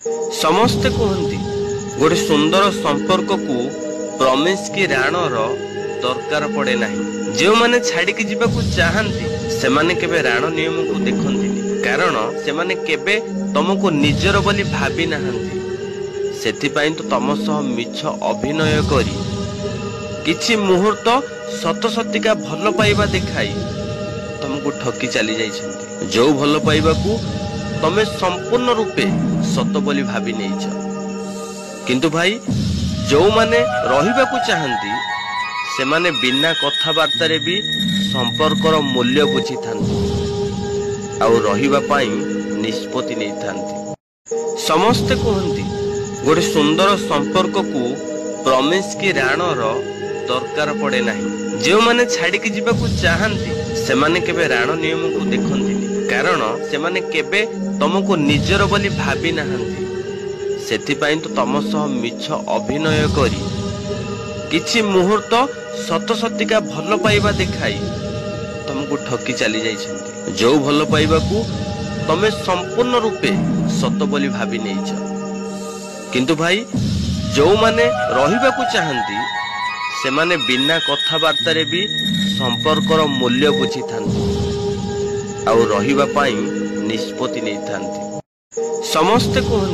समस्ते कहती गोटे सुंदर संपर्क को प्रॉमिस की राणर दरकार पड़े नहीं। जो माने छाड़िकी जीवाकू चाहती से माने केबे राण नियम को देखती, कारण से माने केबे तुमको निजर बोली भाभी नाहंती। सेथिपाई तो तम सह मिछ अभिनय करी किछि मुहूर्त सत सतिका भल पाइबा देखाई तुमको ठकी चली जाइछन्ती। जो भल पाइबा को तमे संपूर्ण रूपे सत बोली भाभी नहीं किंतु भाई जो माने रहिबाकू चाहंती से माने बिना कथबार्ता रे भी संपर्कर मूल्य बुझी थांती आउ रहिबा पाई निष्पत्ति नहीं थांती। समस्ते कहती गोटे सुंदर संपर्क को प्रॉमिस की राणर दरकार पड़े नहीं। जो माने छाड़िकी जीवाकू चाहती से माने केबे राण नियम को देखती, कारण से माने केबे तुमको निजर बोली भाभी नाहंती। सेथिपाई तो तम सह मिछ अभिनय करी किछि मुहूर्त सत सतिका भल पाइबा देखाई तुमको ठकी चली जाइछन्ती। जो भल पाइबा को तमे संपूर्ण रूपे सत बोली भाभी नहीं किंतु भाई जो माने रहिबाकू चाहंती से माने बिना कथबार्ता रे भी संपर्कर मूल्य बुझी थांती आउ रहिबा पाई निष्पत्ति नहीं थांती। समस्ते कहती